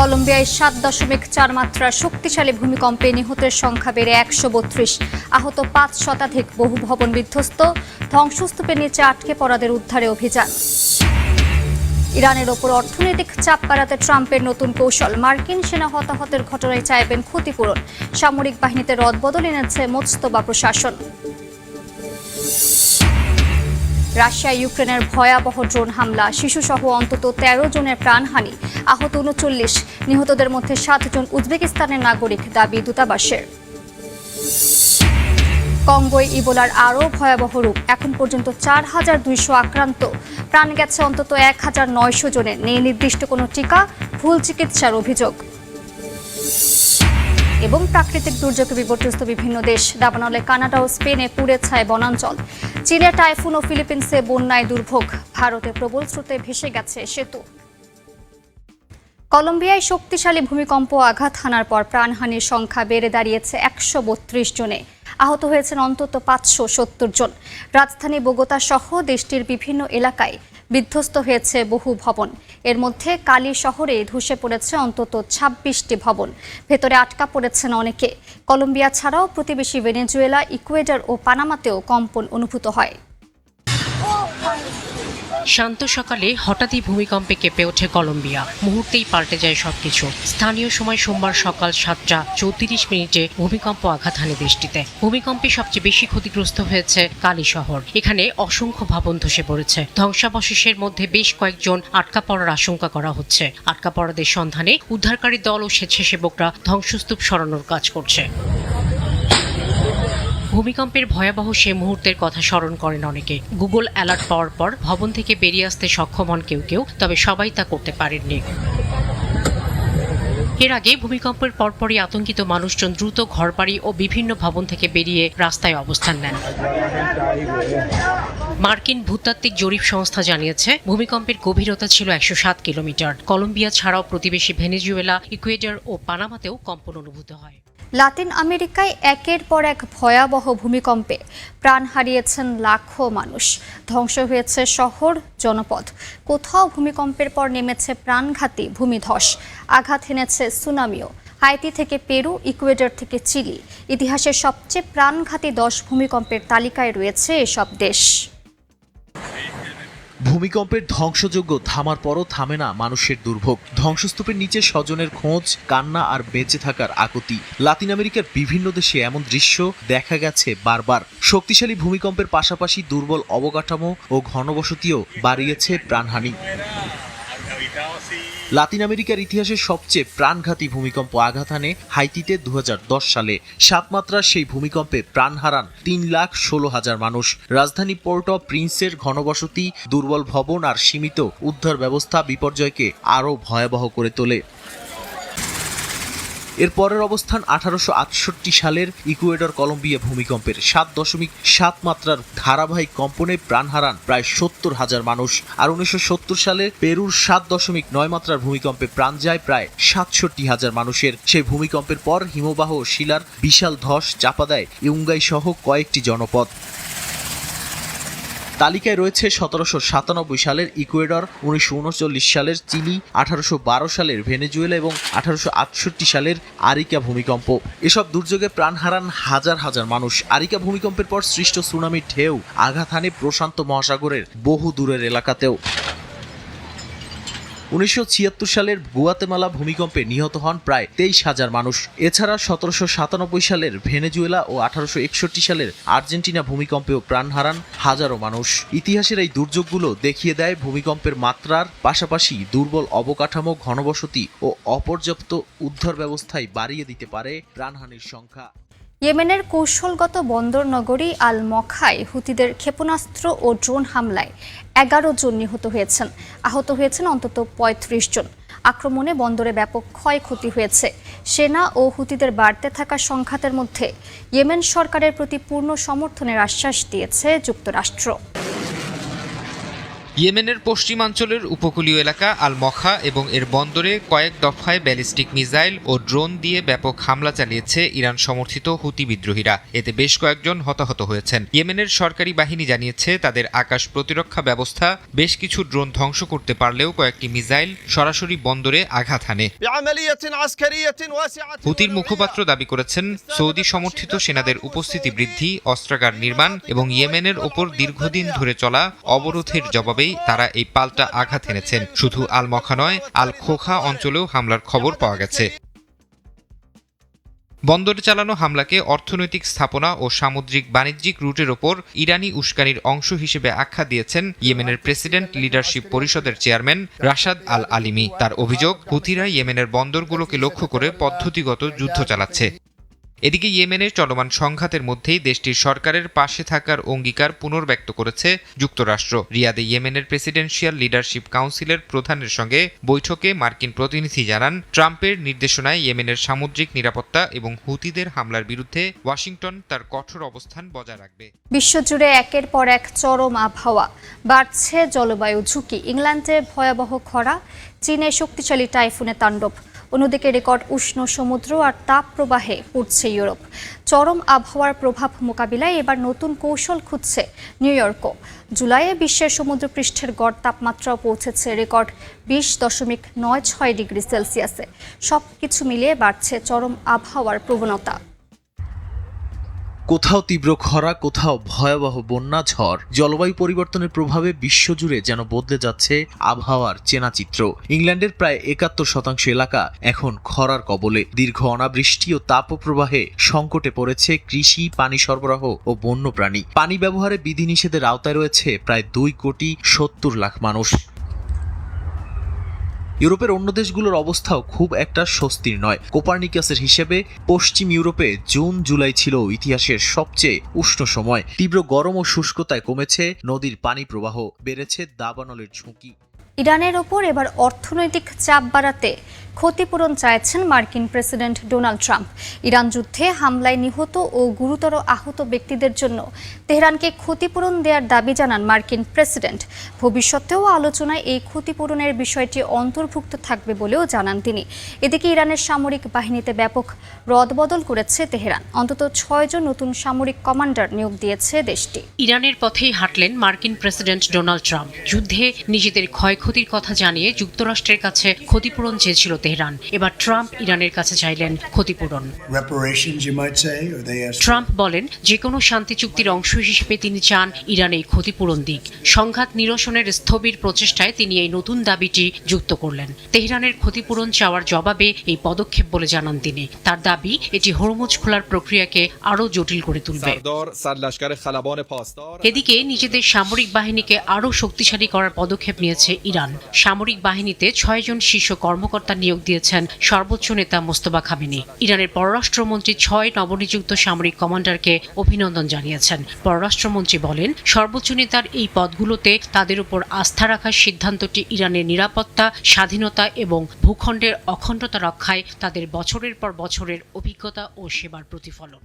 কলম্বিয়ায় 7.4 মাত্রার শক্তিশালী ভূমিকম্পে নিহতের সংখ্যা বেড়ে 132, আহত 5 শতাধিক, বহু ভবন বিধ্বস্ত, ধ্বংসস্তূপের নিচে আটকে পড়াদের উদ্ধারে অভিযান। ইরানের ওপর অর্থনৈতিক চাপ বাড়াতে ট্রাম্পের নতুন কৌশল, মার্কিন সেনা হতাহতের ঘটনায় চাইবেন ক্ষতিপূরণ, সামরিক বাহিনীতে রদবদল এনেছে মোস্তফা প্রশাসন। রাশিয়া ইউক্রেনের ভয়াবহ ড্রোন হামলা, শিশুসহ অন্তত 13 জনের প্রাণহানি, আহত 39, নিহতদের মধ্যে 7 জন উজবেকিস্তানের নাগরিক, দাবি দূতাবাসের। কঙ্গোয় ইবোলার আরও ভয়াবহ রূপ, এখন পর্যন্ত 4200 আক্রান্ত, প্রাণ গেছে অন্তত 1900 জনের, নেই নির্দিষ্ট কোনো টিকা, ভুল চিকিৎসার অভিযোগ। এবং প্রাকৃতিক দুর্যোগে বিপর্যস্ত বিভিন্ন দেশ, দাবানলে কানাডা ও স্পেনে পুড়ে ছায় বনাঞ্চল, চীনে টাইফুন ও ফিলিপিন্সে বন্যায় দুর্ভোগ, ভারতে প্রবল স্রোতে ভেসে গেছে সেতু। কলম্বিয়ায় শক্তিশালী ভূমিকম্প আঘাত হানার পর প্রাণহানির সংখ্যা বেড়ে দাঁড়িয়েছে 132 জনে, আহত হয়েছেন অন্তত 570 জন। রাজধানী বোগোতা সহ দেশটির বিভিন্ন এলাকায় বিধ্বস্ত হয়েছে বহু ভবন, এর মধ্যে কালি শহরে ধসে পড়েছে অন্তত 26টি ভবন, ভেতরে আটকা পড়েছেন অনেকে। কলম্বিয়া ছাড়াও প্রতিবেশী ভেনেজুয়েলা, ইকুয়েডর ও পানামাতেও কম্পন অনুভূত হয়। শান্ত সকালে হঠাৎই ভূমিকম্পে কেঁপে ওঠে কলম্বিয়া, মুহূর্তেই পাল্টে যায় সবকিছু। স্থানীয় সময় সোমবার সকাল 7:34 ভূমিকম্প আঘাত হানে দেশটিতে। ভূমিকম্পে সবচেয়ে বেশি ক্ষতিগ্রস্ত হয়েছে কালি শহর, এখানে অসংখ্য ভবন ধসে পড়েছে। ধ্বংসাবশেষের মধ্যে বেশ কয়েকজন আটকা পড়ার আশঙ্কা করা হচ্ছে। আটকা পড়াদের সন্ধানে উদ্ধারকারী দল ও স্বেচ্ছাসেবকরা ধ্বংসস্তূপ সরানোর কাজ করছে। ভূমিকম্পের ভয়াবহ সে মুহূর্তের কথা স্মরণ করেন অনেকে। গুগল অ্যালার্ট পাওয়ার পর ভবন থেকে বেরিয়ে আসতে সক্ষম হন কেউ, তবে সবাই তা করতে পারেননি। এর আগে ভূমিকম্পের পরপরই আতঙ্কিত মানুষজন দ্রুত ঘরবাড়ি ও বিভিন্ন ভবন থেকে বেরিয়ে রাস্তায় অবস্থান নেন। মার্কিন ভূতাত্ত্বিক জরিপ সংস্থা জানিয়েছে ভূমিকম্পের গভীরতা ছিল 107 কিলোমিটার। কলম্বিয়া ছাড়াও প্রতিবেশী ভেনেজুয়েলা, ইকুয়েডর ও পানামাতেও কম্পন অনুভূত হয়। লাতিন আমেরিকায় একের পর এক ভয়াবহ ভূমিকম্পে প্রাণ হারিয়েছেন লাখো মানুষ, ধ্বংস হয়েছে শহর, জনপদ। কোথাও ভূমিকম্পের পর নেমেছে প্রাণঘাতী ভূমিধস, আঘাত হেনেছে সুনামিও। হাইতি থেকে পেরু, ইকুয়েডর থেকে চিলি, ইতিহাসের সবচেয়ে প্রাণঘাতী 10 ভূমিকম্পের তালিকায় রয়েছে এসব দেশ। ভূমিকম্পের ধ্বংসযজ্ঞ থামার পরও থামে না মানুষের দুর্ভোগ। ধ্বংসস্তূপের নিচে স্বজনের খোঁজ, কান্না আর বেঁচে থাকার আকুতি। লাতিন আমেরিকার বিভিন্ন দেশে এমন দৃশ্য দেখা গেছে বারবার। শক্তিশালী ভূমিকম্পের পাশাপাশি দুর্বল অবকাঠামো ও ঘনবসতিও বাড়িয়েছে প্রাণহানি। লাতিন আমেরিকার ইতিহাসে সবচেয়ে প্রাণঘাতী ভূমিকম্প আঘাত হানে হাইতিতে 2010 সালে। 7 মাত্রার সেই ভূমিকম্পে প্রাণ হারান 3,16,000 মানুষ। রাজধানী পোর্ট অফ প্রিন্সের ঘনবসতি, দুর্বল ভবন আর সীমিত উদ্ধার ব্যবস্থা বিপর্যয়কে আরও ভয়াবহ করে তোলে। এর পরের অবস্থান 1868 সালের ইকুয়েডর কলম্বিয়া ভূমিকম্পের 7.7 মাত্রার ধারাবাহিক কম্পনে প্রাণ হারান প্রায় 70,000 মানুষ। আর 1970 সালে পেরুর 7.9 মাত্রার ভূমিকম্পে প্রাণ যায় প্রায় 67,000 মানুষের। সেই ভূমিকম্পের পর হিমবাহ ও শিলার বিশাল ধস চাপা দেয় ইউঙ্গাই সহ কয়েকটি জনপদ। তালিকায় রয়েছে 1797 সালের ইকুয়েডর, 1939 সালের চিলি, 1812 সালের ভেনেজুয়েলা এবং 1868 সালের আরিকা ভূমিকম্প। এসব দুর্যোগে প্রাণ হারান হাজার হাজার মানুষ। আরিকা ভূমিকম্পের পর সৃষ্ট সুনামির ঢেউ আঘাত হানে প্রশান্ত মহাসাগরের বহু দূরের এলাকাতেও। 1976 সালের গুয়াতেমালা ভূমিকম্পে নিহত হন প্রায় 23,000 মানুষ। এছাড়া 1797 সালের ভেনেজুয়েলা ও 1861 সালের আর্জেন্টিনা ভূমিকম্পেও প্রাণ হারান হাজারো মানুষ। ইতিহাসের এই দুর্যোগগুলো দেখিয়ে দেয় ভূমিকম্পের মাত্রার পাশাপাশি দুর্বল অবকাঠামো, ঘনবসতি ও অপর্যাপ্ত উদ্ধার ব্যবস্থায় বাড়িয়ে দিতে পারে প্রাণহানির সংখ্যা। ইয়েমেনের কৌশলগত বন্দর নগরী আল মখায় হুতিদের ক্ষেপণাস্ত্র ও ড্রোন হামলায় 11 জন নিহত হয়েছেন, আহত হয়েছেন অন্তত 35 জন। আক্রমণে বন্দরে ব্যাপক ক্ষয়ক্ষতি হয়েছে। সেনা ও হুতিদের বাড়তে থাকা সংঘাতের মধ্যে ইয়েমেন সরকারের প্রতি পূর্ণ সমর্থনের আশ্বাস দিয়েছে যুক্তরাষ্ট্র। ইয়েমেনের পশ্চিমাঞ্চলের উপকূলীয় এলাকা আল মখা এবং এর বন্দরে কয়েক দফায় ব্যালিস্টিক মিসাইল ও ড্রোন দিয়ে ব্যাপক হামলা চালিয়েছে ইরান সমর্থিত হুতি বিদ্রোহীরা। এতে বেশ কয়েকজন হতাহত হয়েছেন। ইয়েমেনের সরকারি বাহিনী জানিয়েছে তাদের আকাশ প্রতিরক্ষা ব্যবস্থা বেশ কিছু ড্রোন ধ্বংস করতে পারলেও কয়েকটি মিসাইল সরাসরি বন্দরে আঘাত হানে। হুতির মুখপাত্র দাবি করেছেন সৌদি সমর্থিত সেনাদের উপস্থিতি বৃদ্ধি, অস্ত্রাগার নির্মাণ এবং ইয়েমেনের ওপর দীর্ঘদিন ধরে চলা অবরোধের জবাবেই তারা এই পাল্টা আঘাত এনেছেন। শুধু আল মখা নয়, আল খোখা অঞ্চলেও হামলার খবর পাওয়া গেছে। বন্দরে চালানো হামলাকে অর্থনৈতিক স্থাপনা ও সামুদ্রিক বাণিজ্যিক রুটের ওপর ইরানি উস্কানির অংশ হিসেবে আখ্যা দিয়েছেন ইয়েমেনের প্রেসিডেন্ট লিডারশিপ পরিষদের চেয়ারম্যান রাশাদ আল আলিমি। তার অভিযোগ, হুতিরা ইয়েমেনের বন্দরগুলোকে লক্ষ্য করে পদ্ধতিগত যুদ্ধ চালাচ্ছে। এদিকে ইয়েমেনের চলমান সংঘাতের মধ্যেই দেশটির সরকারের পাশে থাকার অঙ্গীকার পুনর্ব্যক্ত করেছে যুক্তরাষ্ট্র। রিয়াদে ইয়েমেনের প্রেসিডেন্সিয়াল লিডারশিপ কাউন্সিলের প্রধানের সঙ্গে বৈঠকে মার্কিন প্রতিনিধি জানান, ট্রাম্পের নির্দেশনায় ইয়েমেনের সামুদ্রিক নিরাপত্তা এবং হুতিদের হামলার বিরুদ্ধে ওয়াশিংটন তার কঠোর অবস্থান বজায় রাখবে। বিশ্বজুড়ে একের পর এক চরম আবহাওয়া, বাড়ছে জলবায়ু ঝুঁকি। ইংল্যান্ডে ভয়াবহ খরা, চীনে শক্তিশালী টাইফুনে তাণ্ডব, অন্যদিকে রেকর্ড উষ্ণ সমুদ্র আর তাপ প্রবাহে পড়ছে ইউরোপ। চরম আবহাওয়ার প্রভাব মোকাবিলায় এবার নতুন কৌশল খুঁজছে নিউ ইয়র্কও। জুলাইয়ে বিশ্বের সমুদ্রপৃষ্ঠের গড় তাপমাত্রাও পৌঁছেছে রেকর্ড 20.96 ডিগ্রি সেলসিয়াসে। সবকিছু মিলিয়ে বাড়ছে চরম আবহাওয়ার প্রবণতা। কোথাও তীব্র খরা, কোথাও ভয়াবহ বন্যা, ঝড়। জলবায়ু পরিবর্তনের প্রভাবে বিশ্বজুড়ে যেন বদলে যাচ্ছে আবহাওয়ার চেনা চিত্র। ইংল্যান্ডের প্রায় 71% এলাকা এখন খরার কবলে। দীর্ঘ অনাবৃষ্টি ও তাপপ্রবাহে সংকটে পড়েছে কৃষি, পানি সরবরাহ ও বন্যপ্রাণী। পানি ব্যবহারে বিধিনিষেধের আওতায় রয়েছে প্রায় 2,70,00,000 মানুষ। ইউরোপের অন্য দেশগুলোর অবস্থাও খুব একটা স্বস্তির নয়। কোপার্নিকাসের হিসেবে পশ্চিম ইউরোপে জুন জুলাই ছিল ইতিহাসের সবচেয়ে উষ্ণ সময়। তীব্র গরম ও শুষ্কতায় কমেছে নদীর পানি প্রবাহ, বেড়েছে দাবানলের ঝুঁকি। ইরানের ওপর এবার অর্থনৈতিক চাপ বাড়াতে ক্ষতিপূরণ চাইছেন মার্কিন প্রেসিডেন্ট ডোনাল্ড ট্রাম্প। ইরান যুদ্ধে হামলায় নিহত ও গুরুতর আহত ব্যক্তিদের জন্য তেহরানকে ক্ষতিপূরণ দেওয়ার দাবি জানান মার্কিন প্রেসিডেন্ট। ভবিষ্যতেও আলোচনায় এই ক্ষতিপূরণের বিষয়টি অন্তর্ভুক্ত থাকবে বলেও জানান তিনি। এদিকে ইরানের সামরিক বাহিনীতে ব্যাপক রদবদল করেছে তেহরান। অন্তত 6 জন নতুন সামরিক কমান্ডার নিয়োগ দিয়েছে দেশটি। ইরানের পথেই হাঁটলেন মার্কিন প্রেসিডেন্ট ডোনাল্ড ট্রাম্প। যুদ্ধে নিজেদের ক্ষয়ক্ষতির কথা জানিয়ে যুক্তরাষ্ট্রের কাছে ক্ষতিপূরণ চেয়েছিল তেহরান। এবার ট্রাম্প ইরানের কাছে চাইলেন ক্ষতিপূরণ। ট্রাম্প বলেন, যে কোনো শান্তি চুক্তির অংশ হিসেবে তিনি চান ইরানে ক্ষতিপূরণ দিক। সংঘাত নিরসনের স্থবির প্রচেষ্টায় তিনি এই নতুন দাবিটি যুক্ত করলেন। তেহরানের ক্ষতিপূরণ চাওয়ার জবাবে এই পদক্ষেপ বলে জানান তিনি। তার দাবি, এটি হরমুজ খোলার প্রক্রিয়াকে আরও জটিল করে তুলবে। এদিকে নিজেদের সামরিক বাহিনীকে আরও শক্তিশালী করার পদক্ষেপ নিয়েছে ইরান। সামরিক বাহিনীতে 6 জন শীর্ষ কর্মকর্তা নিয়োগ দিয়েছেন সর্বোচ্চ নেতা মোস্তফা খামেনি। ইরানের পররাষ্ট্রমন্ত্রী 6 নবনিযুক্ত সামরিক কমান্ডারকে অভিনন্দন জানিয়েছেন। পররাষ্ট্রমন্ত্রী বলেন, সর্বোচ্চ নেতার এই পদগুলোতে তাদের উপর আস্থা রাখার সিদ্ধান্তটি ইরানের নিরাপত্তা, স্বাধীনতা এবং ভূখণ্ডের অখণ্ডতা রক্ষায় তাদের বছরের পর বছরের অভিজ্ঞতা ও সেবার প্রতিফলন।